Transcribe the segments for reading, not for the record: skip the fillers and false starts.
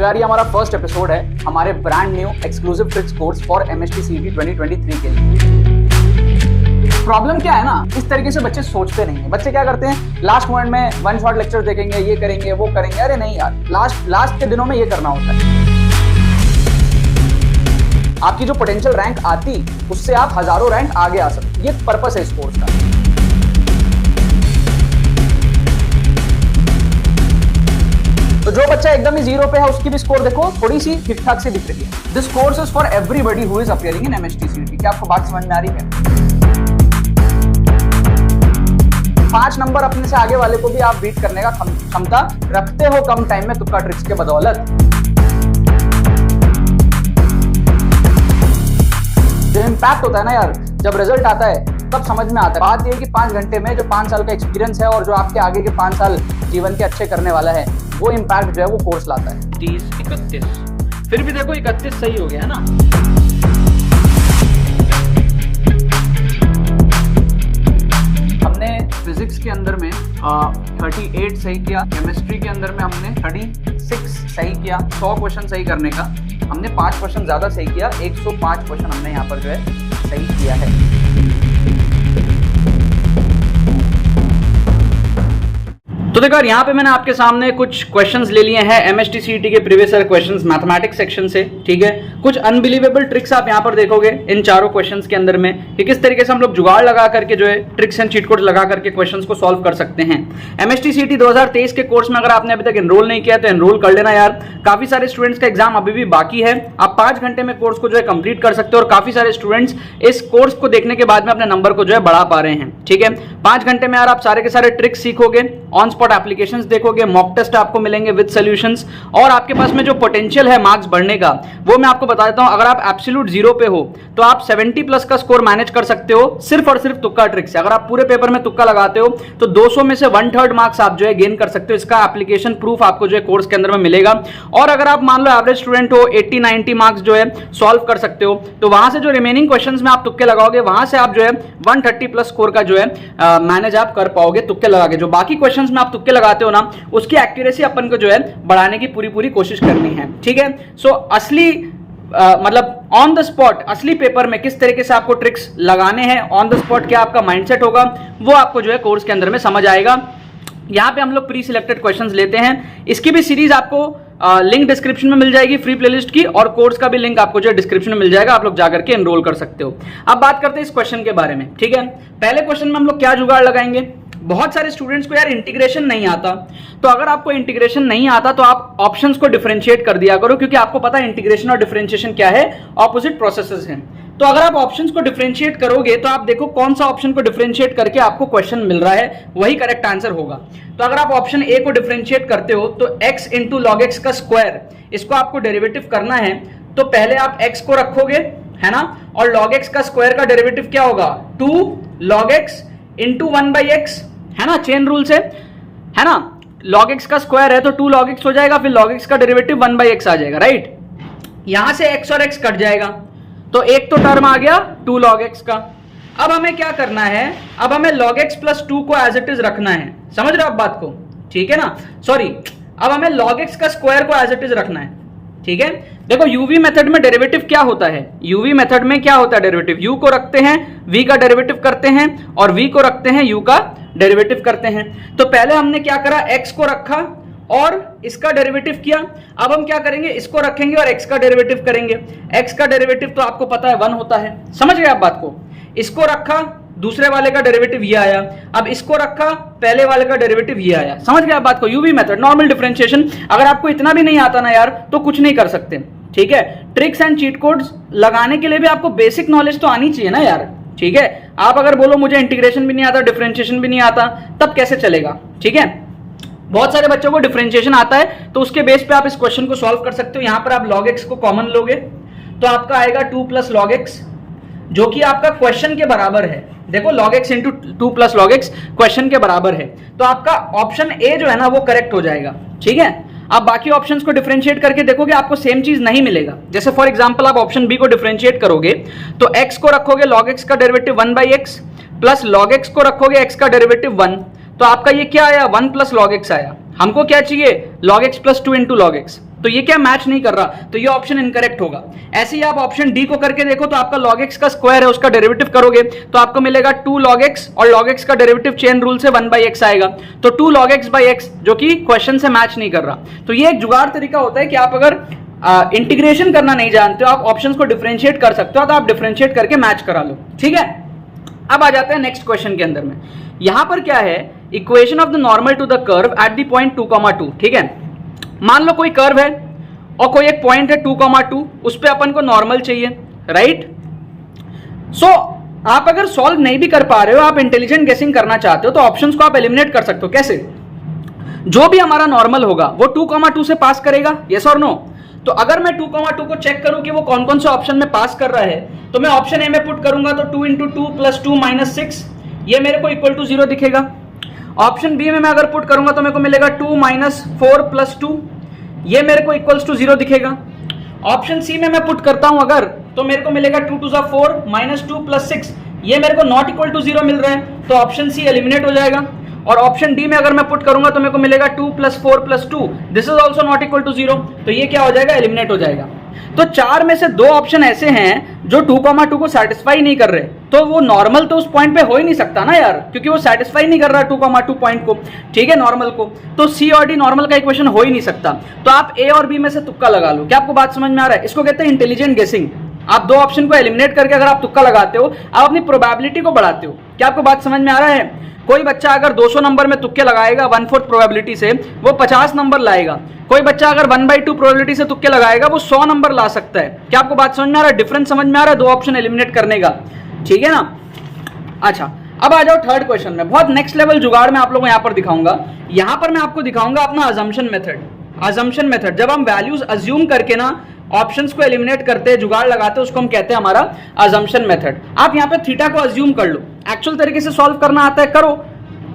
तो यार ये हमारा फर्स्ट एपिसोड है हमारे brand new exclusive tricks course for MST CET 2023 के लिए। प्रॉब्लम क्या है ना, इस तरीके से बच्चे सोचते नहीं है। बच्चे क्या करते हैं, लास्ट मोमेंट में वन शॉट लेक्चर देखेंगे, ये करेंगे वो करेंगे। अरे नहीं यार, लास्ट के दिनों में ये करना होता है। आपकी जो पोटेंशियल रैंक आती उससे आप हजारों रैंक आगे आ सकते। ये पर्पस है इस कोर्स का। तो जो बच्चा एकदम ही जीरो पे है उसकी भी स्कोर देखो थोड़ी सी ठीक ठाक से दिख रही है। This course is for everybody who is appearing in MST CET। क्या आपको बात समझ में आ रही है? 5 नंबर अपने से आगे वाले को भी आप बीट करने का क्षमता रखते हो कम टाइम में तुक्का ट्रिक्स के बदौलत। जो इम्पैक्ट होता है ना यार, जब रिजल्ट आता है तब समझ में आता है। बात यह है कि 5 घंटे में जो 5 साल का एक्सपीरियंस है और जो आपके आगे के 5 साल जीवन के अच्छे करने वाला है, वो इम्पैक्ट जो है वो कोर्स लाता है। 30, 31, फिर भी देखो 31 सही हो गया ना। हमने फिजिक्स के अंदर में 38 सही किया, केमिस्ट्री के अंदर में हमने 36 सही किया। 100 क्वेश्चन सही करने का हमने 5 क्वेश्चन ज्यादा सही किया, 105 क्वेश्चन हमने यहाँ पर जो है सही किया है। तो देखो यार, यहाँ पे मैंने आपके सामने कुछ क्वेश्चंस ले लिए हैं MST CET के previous year questions mathematics section से, ठीक है। कुछ अनबिलीवेबल ट्रिक्स आप यहाँ पर देखोगे इन चारों क्वेश्चंस के अंदर में कि किस तरीके से हम लोग जुगाड़ लगा करके जो है ट्रिक्स एंड चीट कोड्स लगा करके क्वेश्चंस को सॉल्व कर सकते हैं। MST CET 2023 के कोर्स में अगर आपने अभी तक एनरोल नहीं किया तो एनरोल कर लेना यार। काफी सारे स्टूडेंट्स का एग्जाम अभी भी बाकी है। आप 5 घंटे में कोर्स को जो है कंप्लीट कर सकते हो और काफी सारे स्टूडेंट्स इस कोर्स को देखने के बाद में अपने नंबर को जो है बढ़ा पा रहे हैं, ठीक है। 5 घंटे में यार आप सारे के सारे ट्रिक्स सीखोगे, ऑन स्पॉट एप्लीकेशंस देखोगे, मॉक टेस्ट आपको मिलेंगे विद सॉल्यूशंस, और आपके पास में जो पोटेंशियल है मार्क्स बढ़ने का वो मैं आपको बता देता हूं। अगर आप एब्सोल्यूट जीरो पे हो तो आप 70 प्लस का स्कोर मैनेज कर सकते हो सिर्फ और सिर्फ तुक्का ट्रिक से। अगर आप पूरे पेपर में तुक्का लगाते हो तो 200 में से 1/3 मार्क्स आप जो है गेन कर सकते हो। इसका एप्लीकेशन प्रूफ आपको जो है कोर्स के अंदर में मिलेगा। और अगर आप मान लो एवरेज स्टूडेंट हो, 80-90 मार्क्स जो है सॉल्व कर सकते हो, तो वहां से जो रिमेनिंग क्वेश्चंस में आप तुक्के लगाओगे वहां से आप जो है 130 प्लस स्कोर का जो है मैनेज आप कर पाओगे तुक्के लगा के। जो बाकी क्वेश्चंस में आप तुक्के लगाते हो ना, उसकी एक्यूरेसी अपन को जो है बढ़ाने की पूरी कोशिश करनी है, ठीक है। सो असली मतलब ऑन द स्पॉट असली पेपर में किस तरीके से आपको ट्रिक्स लगाने हैं, ऑन द स्पॉट क्या आपका माइंडसेट होगा, वो आपको जो है कोर्स के अंदर में समझ आएगा। यहाँ पे हम लोग प्री सिलेक्टेड क्वेश्चंस लेते हैं। इसकी भी सीरीज आपको लिंक डिस्क्रिप्शन में मिल जाएगी फ्री प्लेलिस्ट की, और कोर्स का भी लिंक आपको जो है डिस्क्रिप्शन में मिल जाएगा, आप लोग जाकर के एनरोल कर सकते हो। अब बात करते हैं इस क्वेश्चन के बारे में, ठीक है। पहले क्वेश्चन में हम लोग क्या जुगाड़ लगाएंगे। बहुत सारे स्टूडेंट्स को यार इंटीग्रेशन नहीं आता, तो अगर आपको इंटीग्रेशन नहीं आता तो आप ऑप्शंस को डिफरेंशिएट कर दिया करो, क्योंकि आपको पता है इंटीग्रेशन और डिफरेंशिएशन क्या है, ऑपोजिट प्रोसेसेस हैं। तो अगर आप ऑप्शंस को डिफरेंशिएट करोगे तो आप देखो कौन सा ऑप्शन को डिफरेंशिएट करके आपको क्वेश्चन मिल रहा है, वही करेक्ट आंसर होगा। तो अगर आप ऑप्शन ए को डिफरेंशिएट करते हो तो x इंटू लॉग एक्स का स्क्वायर, इसको आपको डेरिवेटिव करना है। तो पहले आप x को रखोगे, है ना, और log x का स्क्वायर का डेरिवेटिव क्या होगा, 2 log x इंटू 1/x, है ना, चेन रूल से, है ना। log x का स्क्वायर है तो 2 log x हो जाएगा, फिर log x का डेरिवेटिव 1/x आ जाएगा, राइट। यहां से x और x कट जाएगा तो एक तो टर्म आ गया 2 log x का। अब हमें क्या करना है, अब हमें log x प्लस 2 को एज इट इज रखना है। समझ रहे हो आप बात को, ठीक है ना। सॉरी, अब हमें log x का स्क्वायर को एज इट इज रखना है, ठीक है। देखो यूवी मेथड में डेरिवेटिव क्या होता है, यूवी मेथड में क्या होता है डेरिवेटिव, u को रखते हैं v का डेरिवेटिव करते हैं, और v को रखते हैं u का डेरिवेटिव करते हैं। तो पहले हमने क्या करा, x को रखा और इसका डेरिवेटिव किया। अब हम क्या करेंगे, इसको रखेंगे और x का डेरिवेटिव करेंगे। x का डेरिवेटिव तो आपको पता है 1 होता है, समझ गए आप बात को। इसको रखा, दूसरे वाले का डेरिवेटिव ये आया। अब इसको रखा, पहले वाले का डेरिवेटिव ये आया। समझ गए आप बात को। UV method, normal differentiation. अगर आपको इतना भी नहीं आता ना यार तो कुछ नहीं कर सकते, ठीक है। ट्रिक्स एंड चीट कोड्स लगाने के लिए भी आपको बेसिक नॉलेज तो आनी चाहिए ना यार, ठीक है। आप अगर बोलो मुझे इंटीग्रेशन भी नहीं आता, डिफरेंशिएशन भी नहीं आता, तब कैसे चलेगा, ठीक है। बहुत सारे बच्चों को डिफरेंशिएशन आता है तो उसके बेस पे आप इस क्वेश्चन को सॉल्व कर सकते हो। यहां पर आप log x को कॉमन लोगे तो आपका आएगा 2 प्लस log x, जो कि आपका क्वेश्चन के बराबर है। देखो log x into 2 plus log x question के बराबर है, तो आपका ऑप्शन ए जो है ना वो करेक्ट हो जाएगा, ठीक है। आप बाकी ऑप्शंस को डिफरेंशिएट करके देखोगे आपको सेम चीज नहीं मिलेगा। जैसे फॉर एग्जांपल आप ऑप्शन बी को डिफरेंशिएट करोगे तो x को रखोगे log x का derivative 1/x plus log x को रखोगे x का डेरिवेटिव 1, तो आपका ये क्या आया 1 प्लस log x आया। हमको क्या चाहिए log x plus 2 into log x, तो ये क्या मैच नहीं कर रहा, तो ये ऑप्शन इनकरेक्ट होगा। ऐसे ही आप ऑप्शन डी को करके देखो, तो आपका log x का स्क्वायर है, उसका डेरिवेटिव करोगे तो आपको मिलेगा 2 log x, और log x का डेरिवेटिव चेन रूल से 1/x आएगा, तो 2 log x/x, जो कि क्वेश्चन से मैच नहीं कर रहा। तो ये एक जुगाड़ तरीका होता है कि आप अगर इंटीग्रेशन करना नहीं जानते हो, आप ऑप्शंस को डिफरेंशिएट कर सकते हो, तो आप डिफरेंशिएट करके मैच करा लो, ठीक है। अब आ जाते हैं नेक्स्ट क्वेश्चन के अंदर में। यहां पर क्या है, equation of the normal to the curve at the point 2,2, ठीक है। मान लो कोई कर्व है और कोई एक पॉइंट है 2,2, उस पे अपन को नॉर्मल चाहिए, राइट। सो आप अगर सॉल्व नहीं भी कर पा रहे हो, आप इंटेलिजेंट गेसिंग करना चाहते हो, तो ऑप्शंस को आप एलिमिनेट कर सकते हो। कैसे? जो भी हमारा नॉर्मल होगा वो 2,2 से पास करेगा, यस और नो। तो अगर मैं 2,2 को चेक करूं कि वो कौन कौन से ऑप्शन में पास कर रहा है, तो मैं ऑप्शन ए में पुट करूंगा तो 2 × 2 + 2 - 6, ये मेरे को इक्वल टू 0 दिखेगा। ऑप्शन बी में मैं अगर पुट करूंगा तो मेरे को मिलेगा 2 - 4 + 2, ये मेरे को इक्वल्स टू 0 दिखेगा। ऑप्शन सी में मैं पुट करता हूं अगर, तो मेरे को मिलेगा 2 × 4 - 2 + 6, ये मेरे को नॉट इक्वल टू 0 मिल रहा है, तो ऑप्शन सी एलिमिनेट हो जाएगा। और ऑप्शन डी में अगर मैं पुट करूंगा तो मेरे को मिलेगा 2 + 4 + 2, this is also not equal to 0, तो ये क्या हो जाएगा, एलिमिनेट हो जाएगा। तो 4 में से 2 ऑप्शन ऐसे हैं जो 2,2 को सेटिस्फाई नहीं कर रहे, तो वो नॉर्मल तो उस पॉइंट पे हो ही नहीं सकता ना यार, क्योंकि वो सेटिस्फाई नहीं कर रहा 2,2 पॉइंट को, ठीक है, नॉर्मल को। तो सी और डी नॉर्मल का इक्वेशन हो ही नहीं सकता। तो आप ए और बी में से तुक्का लगा लो। क्या आपको बात समझ में आ रहा है? इसको कहते हैं इंटेलिजेंट गेसिंग। आप 2 ऑप्शन को एलिमिनेट करके अगर आप तुक्का लगाते हो, आप अपनी प्रोबेबिलिटी को बढ़ाते हो। क्या आपको बात समझ में आ रहा है? कोई बच्चा अगर 200 नंबर में तुक्के लगाएगा 1/4 प्रोबेबिलिटी से, वो 50 नंबर लाएगा। कोई बच्चा अगर 1/2 प्रोबेबिलिटी से तुक्के लगाएगा, वो 100 नंबर ला सकता है। क्या आपको बात समझ में आ रहा है? डिफरेंस समझ में आ रहा है 2 ऑप्शन एलिमिनेट करने का, ठीक है ना। अच्छा, अब आ जाओ थर्ड क्वेश्चन में। बहुत नेक्स्ट लेवल जुगाड़ मैं आप लोगों को यहाँ पर दिखाऊंगा। यहाँ पर मैं आपको दिखाऊंगा अपना अजम्पशन मेथड। अजम्पशन मेथड, जब हम वैल्यूज अज्यूम करके ना ऑप्शंस को एलिमिनेट करते हैं, जुगाड़ लगाते हैं, उसको हम कहते हैं हमारा अजम्पशन मेथड। आप यहाँ पे थीटा को अज्यूम कर लो, एक्चुअल तरीके से सॉल्व करना आता है करो।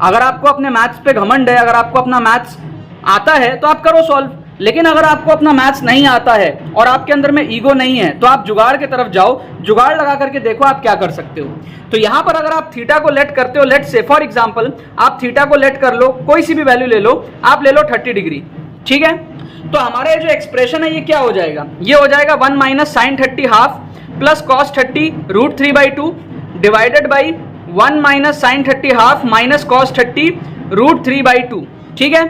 अगर आपको अपने मैथ्स पे घमंड है, अगर आपको अपना मैथ्स आता है तो आप करो सॉल्व। लेकिन अगर आपको अपना मैथ्स नहीं आता है और आपके अंदर में ईगो नहीं है, तो आप जुगाड़ की तरफ जाओ, जुगाड़ लगा करके देखो आप क्या कर सकते हो। तो यहां पर अगर आप थीटा को लेट करते हो, लेट से फॉर एग्जांपल आप थीटा को लेट कर लो, कोई सी भी वैल्यू ले लो, आप ले लो 30 डिग्री, ठीक है। तो हमारा जो एक्सप्रेशन है ये क्या हो जाएगा, ये हो जाएगा 1 - sin 30 half plus cos 30 √3/2 divided by 1 - sin 30 half minus cos 30 √3/2, ठीक है।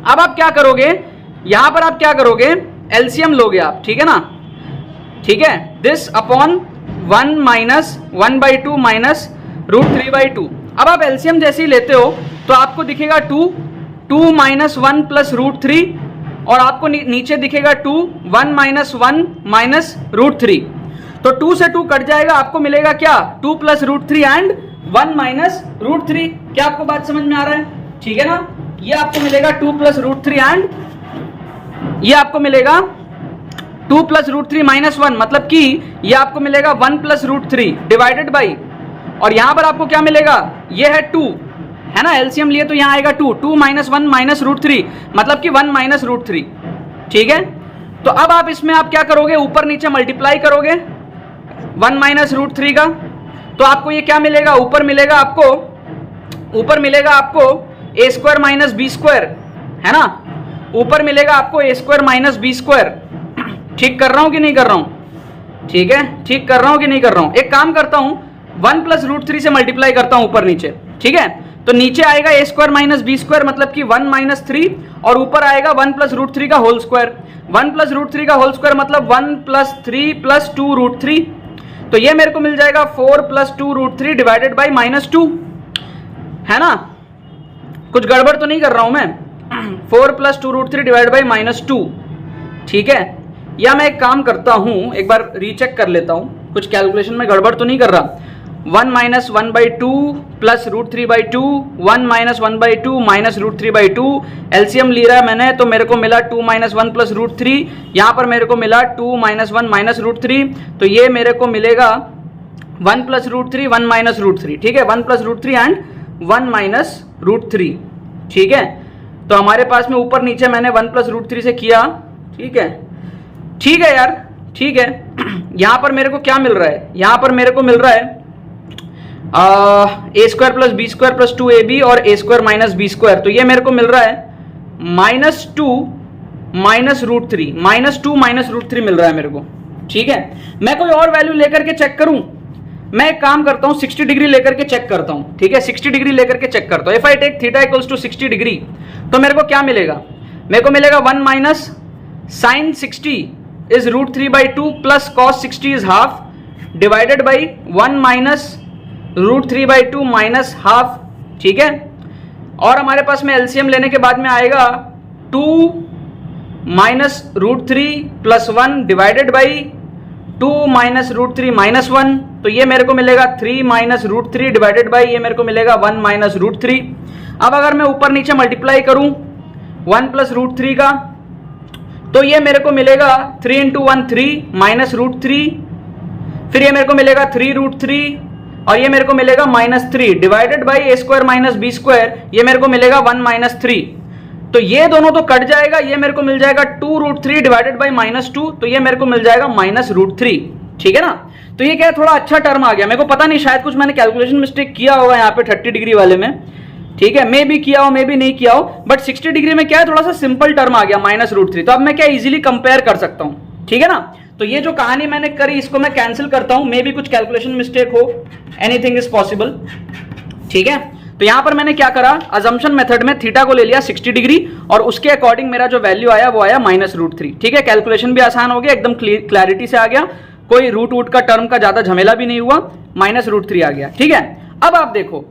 अब आप क्या करोगे, यहां पर आप क्या करोगे, एलसीएम लोगे आप, ठीक है ना, ठीक है। This upon 1 - 1/2 minus √3/2। अब आप एलसीएम जैसे ही लेते हो तो आपको दिखेगा 2 - 1 प्लस √3, और आपको नीचे दिखेगा 2 1 - 1 माइनस √3। तो 2 से 2 कट जाएगा, आपको मिलेगा क्या, 2 + √3 एंड 1 माइनस √3। क्या आपको बात समझ में आ रहा है? ठीक है ना। ये आपको मिलेगा 2 + √3 एंड ये आपको मिलेगा 2 + √3 - 1, मतलब कि ये आपको मिलेगा 1 + √3 डिवाइडेड बाई, और यहां पर आपको क्या मिलेगा, ये है 2, है ना। एलसीएम लिए तो यहां आएगा 2 - 1 माइनस √3, मतलब कि 1 माइनस √3, ठीक है। तो अब आप इसमें आप क्या करोगे, ऊपर नीचे मल्टीप्लाई करोगे 1 माइनस √3 का, तो आपको ये क्या मिलेगा, ऊपर मिलेगा आपको a² - b², है ना। ऊपर मिलेगा आपको a² - b²। ठीक कर रहा हूं कि नहीं कर रहा हूं? ठीक है, ठीक कर रहा हूं कि नहीं कर रहा हूं? एक काम करता हूं, 1 + √3 से मल्टीप्लाई करता हूं ऊपर नीचे, ठीक है। तो नीचे आएगा a² - b², मतलब कि 1 - 3, और ऊपर आएगा 1 + √3 का होल स्क्वायर। 1 + √3 का होल स्क्वायर मतलब 1 + 3 + 2 √3। तो ये मेरे को मिल जाएगा 4 + 2 √3 डिवाइडेड बाई -2, है ना। कुछ गड़बड़ तो नहीं कर रहा हूं मैं? 4 + 2 √3 डिवाइडेड बाई -2, ठीक है। या मैं एक काम करता हूं, एक बार रीचेक कर लेता हूं, कुछ कैलकुलेशन में गड़बड़ तो नहीं कर रहा। 1 - 1/2 प्लस √3/2, 1 - 1/2 माइनस √3/2, एलसीएम ले रहा है मैंने, तो मेरे को मिला 2 - 1 प्लस √3, यहाँ पर मेरे को मिला 2 - 1 माइनस √3, तो ये मेरे को मिलेगा 1 + √3 1 माइनस √3, ठीक है। 1 + √3 एंड 1 माइनस √3, ठीक है। तो हमारे पास में ऊपर नीचे मैंने 1 + √3 से किया, ठीक है, ठीक है यार, ठीक है। यहाँ पर मेरे को क्या मिल रहा है, यहाँ पर मेरे को मिल रहा है a² + b² + 2ab और a² - b², तो ये मेरे को मिल रहा है -2 -√3, -2 -√3 मिल रहा है मेरे को, ठीक है। मैं कोई और वैल्यू लेकर के चेक करूं, मैं एक काम करता हूं 60 डिग्री लेकर के चेक करता हूं, ठीक है, 60 डिग्री लेकर के चेक करता हूं। If I take theta equals to 60 degree, तो मेरे को क्या मिलेगा, मेरे को मिलेगा 1 minus sine 60 is √3/2 plus cos 60 is half divided by 1 minus √3/2 minus half, ठीक है। और हमारे पास में एलसीएम लेने के बाद में आएगा 2 minus √3 plus 1 divided by 2 minus √3 minus 1, तो ये मेरे को मिलेगा 3 माइनस √3 डिवाइडेड बाई ये मेरे को मिलेगा 1 माइनस √3। अब अगर मैं ऊपर नीचे मल्टीप्लाई करूं 1 प्लस √3 का, तो ये मेरे को मिलेगा 3 इंटू 1 3 माइनस √3, फिर ये मेरे को मिलेगा 3√3 और ये मेरे को मिलेगा -3 divided by A square minus B square, ये मेरे को मिलेगा 1 माइनस 3। तो ये दोनों तो कट जाएगा, ये मेरे को मिल जाएगा 2√3 डिवाइडेड बाई -2, तो ये मेरे को मिल जाएगा -√3, ठीक है ना। तो ये क्या है, थोड़ा अच्छा टर्म आ गया। मेरे को पता नहीं, शायद कुछ मैंने कैलकुलेशन मिस्टेक किया होगा यहाँ पे 30 डिग्री वाले में, ठीक है, मे भी किया हो मे भी नहीं किया हो, बट 60 डिग्री में क्या है, थोड़ा सा सिंपल टर्म आ गया -√3। तो अब मैं क्या इजीली कंपेयर कर सकता हूँ, ठीक है ना। तो ये जो कहानी मैंने करी इसको मैं कैंसिल करता हूं, मे भी कुछ कैलकुलेशन मिस्टेक हो, एनीथिंग इज पॉसिबल, ठीक है। तो यहां पर मैंने क्या करा, अजम्पशन मेथड में थीटा को ले लिया 60 डिग्री और उसके अकॉर्डिंग मेरा जो वैल्यू आया वो आया -√3, ठीक है। कैलकुलेशन भी आसान हो गया, एकदम क्लैरिटी से आ गया, कोई रूट का टर्म का ज्यादा झमेला भी नहीं हुआ, -√3 आ गया, ठीक है। अब आप देखो,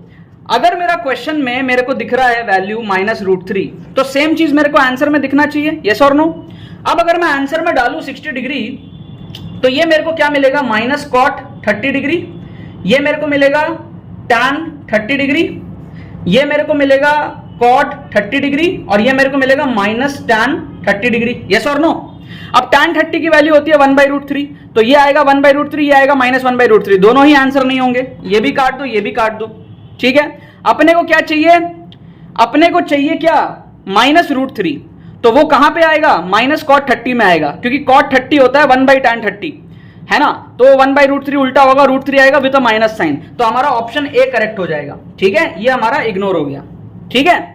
अगर मेरा क्वेश्चन में मेरे को दिख रहा है वैल्यू -√3, तो सेम चीज मेरे को आंसर में दिखना चाहिए, यस और नो। अब अगर मैं आंसर में डालूं 60 डिग्री, तो ये मेरे को क्या मिलेगा, माइनस कॉट 30 डिग्री, ये मेरे को मिलेगा tan 30 डिग्री, ये मेरे को मिलेगा कॉट 30 डिग्री और ये मेरे को मिलेगा माइनस tan 30 डिग्री, यस और नो। अब tan 30 की वैल्यू होती है 1/√3, तो ये आएगा 1/√3, ये आएगा -1/√3, दोनों ही आंसर नहीं होंगे, ये भी काट दो ये भी काट दो, ठीक है। अपने को क्या चाहिए, अपने को चाहिए क्या, -√3, तो वो कहां पे आएगा, -cot 30 में आएगा, क्योंकि cot 30 होता है 1/tan 30, है ना। तो 1/√3 उल्टा होगा, √3 आएगा विद अ माइनस साइन, तो हमारा ऑप्शन ए करेक्ट हो जाएगा, ठीक है। ये हमारा इग्नोर हो गया, ठीक है।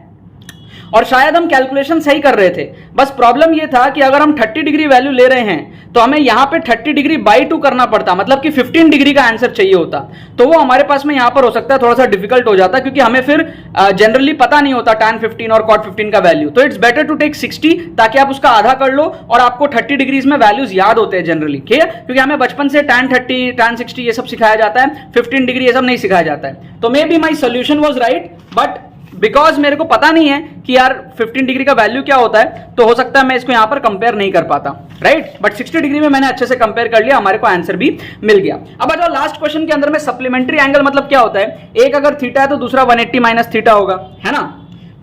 और शायद हम कैलकुलेशन सही कर रहे थे, बस प्रॉब्लम ये था कि अगर हम 30 डिग्री वैल्यू ले रहे हैं तो हमें यहां पे 30 डिग्री बाई 2 करना पड़ता, मतलब कि 15 डिग्री का आंसर चाहिए होता, तो वो हमारे पास में यहां पर हो सकता है थोड़ा सा डिफिकल्ट हो जाता, क्योंकि हमें फिर जनरली पता नहीं होता tan 15 और cot 15 का वैल्यू। तो इट्स बेटर टू टेक 60, ताकि आप उसका आधा कर लो और आपको 30 डिग्रीज में वैल्यूज याद होते हैं जनरली, ठीक है, क्योंकि हमें बचपन से tan 30 tan 60 ये सब सिखाया जाता है, 15 डिग्री ये सब नहीं सिखाया जाता है। तो may be my solution was right, but because मेरे को पता नहीं है कि यार 15 डिग्री का वैल्यू क्या होता है, तो हो सकता है मैं इसको यहां पर कंपेयर नहीं कर पाता, राइट। बट 60 डिग्री में मैंने अच्छे से कंपेयर कर लिया, हमारे को आंसर भी मिल गया। अब आ जाओ लास्ट क्वेश्चन के अंदर में, सप्लीमेंट्री एंगल मतलब क्या होता है, एक अगर थीटा है तो दूसरा 180 माइनस थीटा होगा, है ना।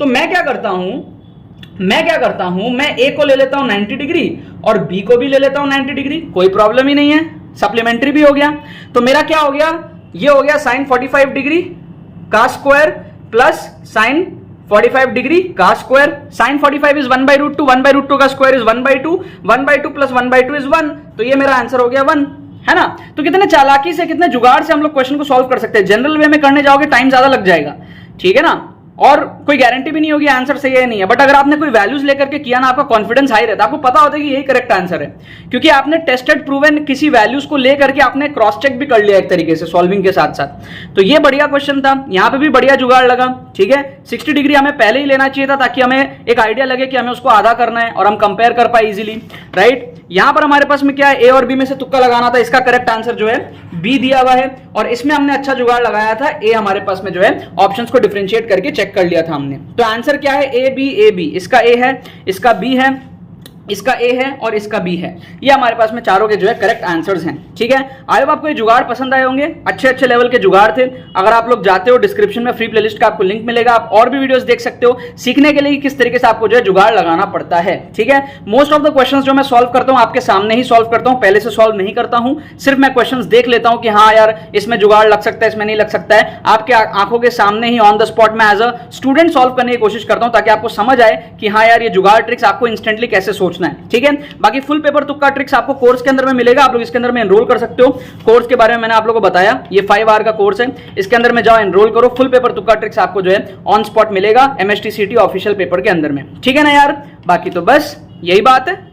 तो मैं क्या करता हूं, मैं ए को ले लेता हूं 90 डिग्री और बी को भी ले लेता हूं 90 डिग्री, कोई प्रॉब्लम ही नहीं है, सप्लीमेंट्री भी हो गया। तो मेरा क्या हो गया, ये हो गया साइन 45 डिग्री का स्क्वायर प्लस साइन 45 डिग्री का स्क्वायर, साइन 45 इज 1/√2, 1/√2 का स्क्वायर इज 1/2, 1/2 प्लस 1/2 इज 1, तो ये मेरा आंसर हो गया 1, है ना। तो कितने चालाकी से, कितने जुगाड़ से हम लोग क्वेश्चन को सॉल्व कर सकते हैं। जनरल वे में करने जाओगे टाइम ज्यादा लग जाएगा, ठीक है ना, और कोई गारंटी भी नहीं होगी आंसर सही है नहीं है। बट अगर आपने कोई वैल्यूज लेकर के किया ना, आपका कॉन्फिडेंस हाई रहता है, आपको पता होता है कि यही करेक्ट आंसर है, क्योंकि आपने टेस्टेड प्रूवन किसी वैल्यूज को लेकर के आपने क्रॉस चेक भी कर लिया एक तरीके से सॉल्विंग के साथ साथ। तो ये बढ़िया क्वेश्चन था, यहाँ पे भी बढ़िया जुगाड़ लगा, ठीक है। 60 डिग्री हमें पहले ही लेना चाहिए था, ताकि हमें एक आइडिया लगे कि हमें उसको आधा करना है और हम कंपेयर कर पाए इजीली, राइट। यहां पर हमारे पास में क्या है, ए और बी में से तुक्का लगाना था, इसका करेक्ट आंसर जो है बी दिया हुआ है, और इसमें हमने अच्छा जुगाड़ लगाया था, ए हमारे पास में जो है ऑप्शंस को डिफरेंशिएट करके चेक कर लिया था हमने। तो आंसर क्या है, ए बी, इसका ए है, इसका बी है, इसका ए है और इसका बी है, ये हमारे पास में चारों के जो है करेक्ट आंसर्स हैं, ठीक है। आई होप आपको ये जुगाड़ पसंद आए होंगे, अच्छे अच्छे लेवल के जुगाड़ थे। अगर आप लोग जाते हो डिस्क्रिप्शन में फ्री प्लेलिस्ट का आपको लिंक मिलेगा, आप और भी वीडियोस देख सकते हो सीखने के लिए किस तरीके से आपको जो है जुगाड़ लगाना पड़ता है, ठीक है। मोस्ट ऑफ द क्वेश्चंस जो मैं सॉल्व करता हूं आपके सामने ही सॉल्व करता हूं, पहले से सॉल्व नहीं करता हूं, सिर्फ मैं क्वेश्चंस देख लेता हूं कि हाँ यार इसमें जुगाड़ लग सकता है, इसमें नहीं लग सकता है, आपके आंखों के सामने ही ऑन द स्पॉट में एज अ स्टूडेंट सॉल्व करने की कोशिश करता हूं, ताकि आपको समझ आए कि हाँ यार ये जुगाड़ ट्रिक्स आपको इंस्टेंटली कैसे सोचना है, ठीक है। बाकी फुल पेपर तुक्का ट्रिक्स आपको कोर्स के अंदर में मिलेगा, आप लोग इसके अंदर में एनरोल कर सकते हो। कोर्स के बारे में मैंने आप लोगों को बताया, ये 5 आवर का कोर्स है, इसके अंदर में जाओ एनरोल करो, फुल पेपर तुक्का ट्रिक्स आपको जो है ऑन स्पॉट मिलेगा MSTCT ऑफिशियल पेपर के अंदर में, ठीक है ना यार। बाकी तो बस यही बात है।